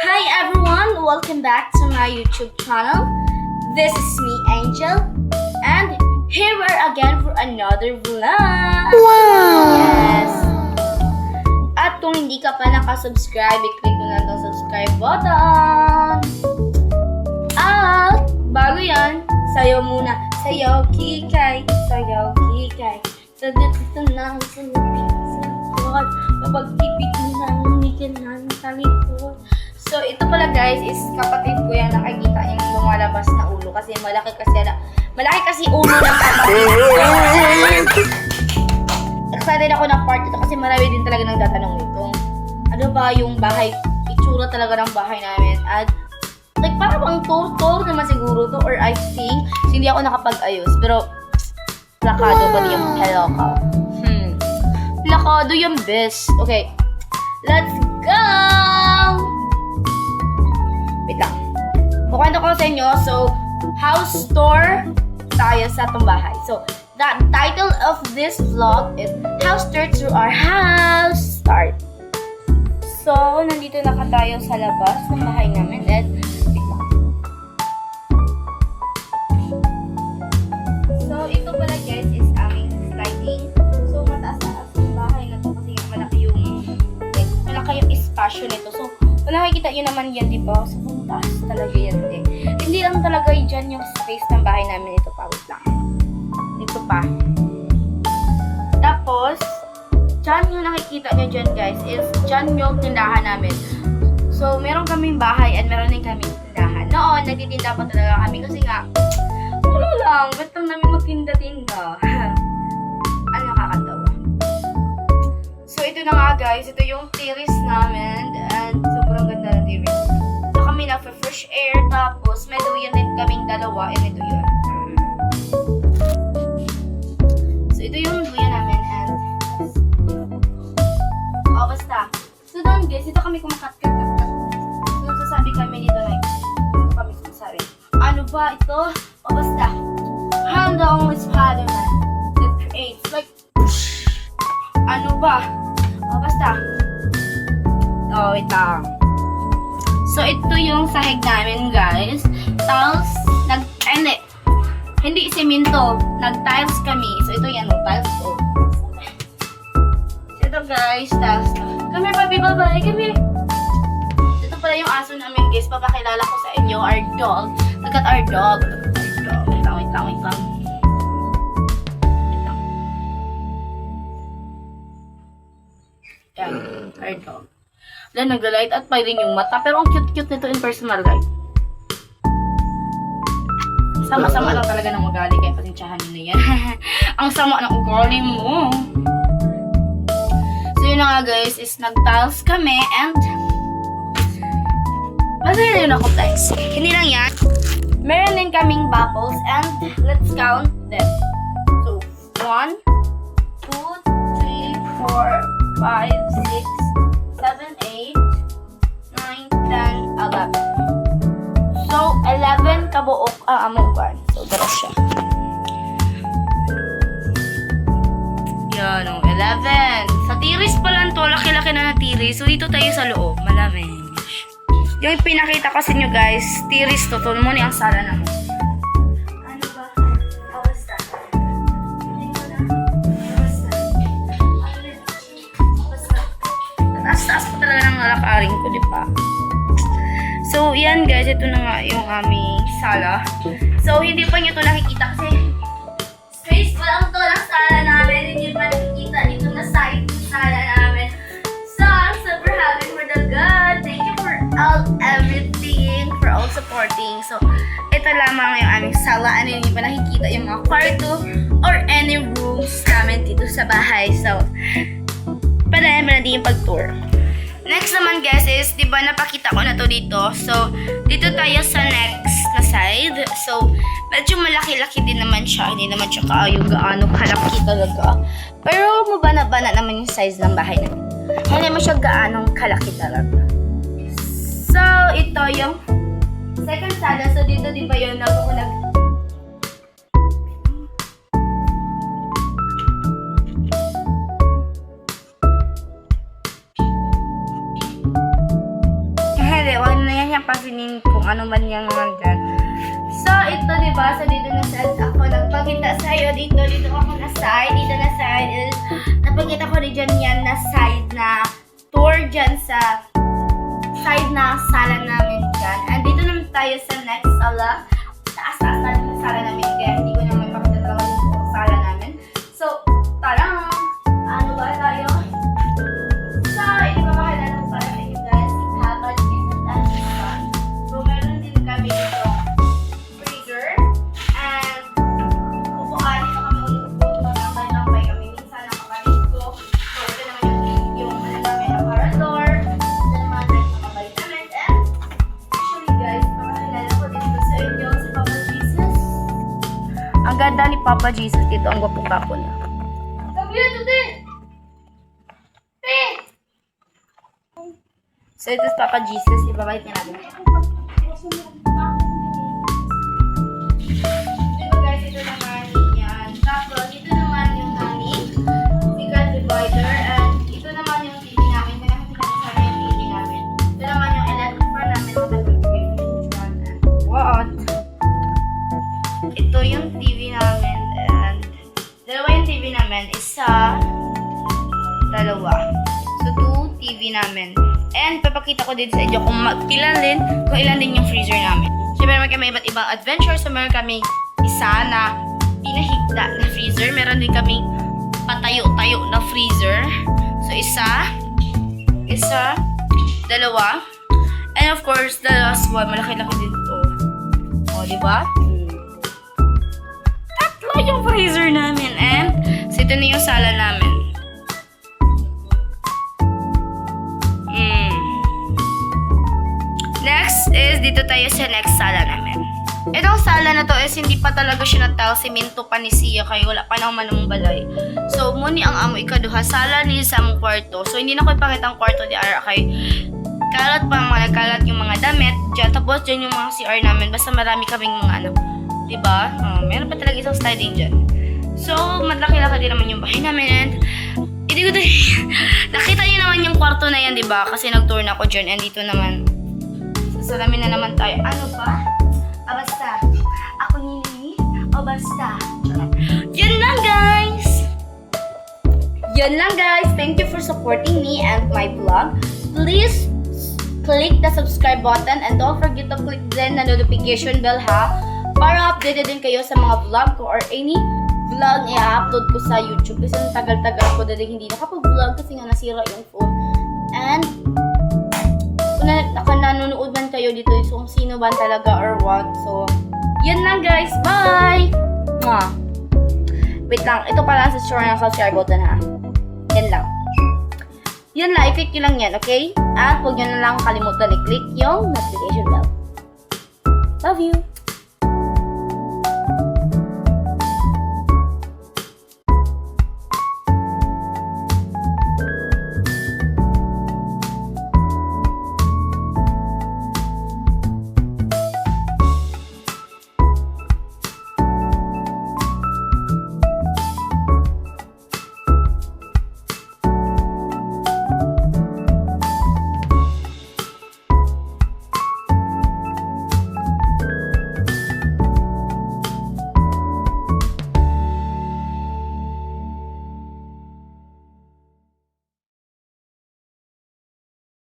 Hi everyone! Welcome back to my YouTube channel. This is me, Angel. And here we're again for another vlog. Wow! Yes! At kung hindi ka pa nakasubscribe, i-click mo na itong subscribe button. At bago yan, sayaw muna. Sayaw, kikay. Sayaw, kikay. Dito na sa lupit sa likod. Mapag-ibig na namigan na sa likod. So, ito pala guys is kapatid ko yan. Nakikita yung lumalabas na ulo. Kasi malaki kasi ulo ng kapatid ko. Excited ako ng part ito kasi marami din talaga nang tatanong nito. Ano ba yung bahay, itsura talaga ng bahay namin. At like parang bang tour naman siguro to. Or I think, hindi ako nakapag-ayos. Pero, plakado ba yung peloko? Plakado yung best. Okay, let's go! Wait lang. Kukwento ko sa inyo. So, house tour tayo sa itong bahay. So, the title of this vlog is House Tour to Our House. Start. So, nandito na tayo sa labas ng bahay namin. And, wait lang. So, ito pala guys is aming sliding. So, mataas-taas yung bahay na to kasi malaki yung espasyo nito. So, nakikita nyo naman yan, di ba? So, taas talaga yan. Hindi lang talaga dyan yung space ng bahay namin. Ito pa, wait lang. Ito pa. Tapos, dyan yung nakikita nyo dyan, guys, is dyan yung tindahan namin. So, meron kaming bahay at meron din kaming tindahan. Noon, nagtitinda pa talaga kami kasi nga, wala lang, ba't lang namin magtinda-tinda? Ano nakakatawa. So, ito na nga, guys. Ito yung terrace namin and sobrang ganda ng terrace. So, kami na-fresh air, tapos may duyan din kaming dalawa and may duyan. So, ito yung duyan namin and basta. So, doon guys, ito kami kumakat-kat. So, nagsasabi kami dito like, ito kami sumasabi. Ano ba ito? Basta. Hand on with Spider-Man that creates like, ano ba? Basta. Oh, wait lang. So, ito yung sahig namin, guys. Tiles, hindi siminto. Nag-tiles kami. So, ito yan, tiles ko. So, ito guys, tiles. Come here, papi, bye-bye. Come here. Ito pala yung aso namin, guys. Papakilala ko sa inyo, our dog. Look at our dog. Wait lang. Wait lang. Yan, our dog. Then, nag-light at pa rin yung mata. Pero ang cute-cute nito in personal, guys. Sama-sama lang talaga ng ugali. Kaya pasensyahan mo na yan. Ang sama ng ugali mo. So, yun na nga, guys, is nag-tiles kami and masaya yun ako, guys. Hindi lang yan. Meron din kaming bubbles and let's count them. So, 1, 2, 3, 4, 5, 6, 7, 8, 9, 10, 11. So, 11 kabuok amukan. So, dara siya. Yan, 11. Sa tiris pa lang to, laki-laki na tiris. So, dito tayo sa loob. Malamig. Yung pinakita ko sa inyo, guys, tiris to. Ito mo na yung sala naman. Ano ba? Basta. Taas-taas pa talaga ng nalakaring ko, di ba? So, yan guys. Ito na nga yung aming sala. So, hindi pa nyo ito nakikita kasi space pa lang ito ng sala namin. Hindi pa nakikita dito na side ng sala namin. So, I'm super happy for the God. Thank you for everything, for all supporting. So, ito lamang yung aming sala. Ano hindi pa nakikita yung mga kwarto or any rooms namin dito sa bahay. So, pwede yung pag-tour. Next naman guys is, di ba napakita ko na to dito. So, dito tayo sa next na side. So, medyo malaki-laki din naman siya. Hindi naman siya gaano kalaki talaga. Pero mabana-bana naman yung size ng bahay namin. Hindi naman siya gaanong kalaki talaga. So, ito yung second sala. So, dito di ba yun Hindi, wag niyang pansinin kung ano man yung nandyan. So, ito, diba? So, dito na side ako nagpakita sa'yo. Dito ako na side. Dito na side is, napakita ko rin dyan yan na side na tour dyan sa side na sala namin dyan. And dito naman tayo sa next sala. Taas-taas na yung sala namin. Kaya hindi ko naman pakita talaga yung sala namin. So, tara! Ano ba tayo? So, hindi pa makilala ko para sa inyo guys. Si Papa Jesus and his son. So, meron din kami dito freezer. And, upuan dito kami ulit. Tambay-tambay kami. Minsan nakakalit ko. So, ito naman yung ano namin na parador. Ito naman yung mga vitamins. And, actually guys, makakilala ko dito sa inyo si Papa Jesus. Ang ganda ni Papa Jesus dito. Ang gwapong-gwapo niya. Sabi yan, Tuti! So, ito si Papa Jesus. Ibabalik niya natin. Diba guys, ito naman yan. Tapos, ito naman yung aming sikat divider. And ito naman yung TV namin. Kailangan natin yung TV namin. Ito naman yung electric fan namin. What? Ito yung TV namin. And dalawa yung TV namin. Isa, dalawa. So, 2 TV namin. And papakita ko din sa inyo kung ilan din yung freezer namin. Siyempre, meron kami iba't ibang adventure. So, meron kami isa na pinahigda na freezer. Meron din kami patayo-tayo na freezer. So, isa, dalawa. And of course, the last one, malaki-laki din ito. O, diba? Tatlo yung freezer namin. And, so ito na yung sala namin. Next is, dito tayo sa next sala namin. Itong sala na to is hindi pa talaga siya na-tile, semento pa ni Sia, kaya wala pa naman namang balay. So, muni ang amo ikaduha, sala ni sa among kwarto. So, hindi na ko ipakita ang kwarto di ara kay kalat pa mga nagkalat yung mga damit. Diyan, tapos dyan yung mga CR namin. Basta marami kaming mga ano. Diba? Meron pa talaga isang sliding dyan. So, malaki-laki din naman yung bahay namin. And, nakita niyo naman yung kwarto na yan, diba? Kasi nag-tour na ako dyan. And dito naman, salamin na naman tayo. Ano ba? Basta. Ako nini. Basta. Yan lang, guys. Yan lang, guys. Thank you for supporting me and my vlog. Please click the subscribe button and don't forget to click din the notification bell ha. Para updated din kayo sa mga vlog ko or any vlog i-upload ko sa YouTube. Kasi tagal-tagal ko dahil hindi nakapag-vlog kasi nga nasira yung phone. And kung nanonood man kayo dito, so kung sino ba talaga or what. So, yan lang guys. Bye! Wait lang. Ito pala sa store ng subscribe button ha. Yan lang. Yan lang. I-click nyo lang yan, okay? At huwag nyo na lang kalimutan i-click yung notification bell. Love you!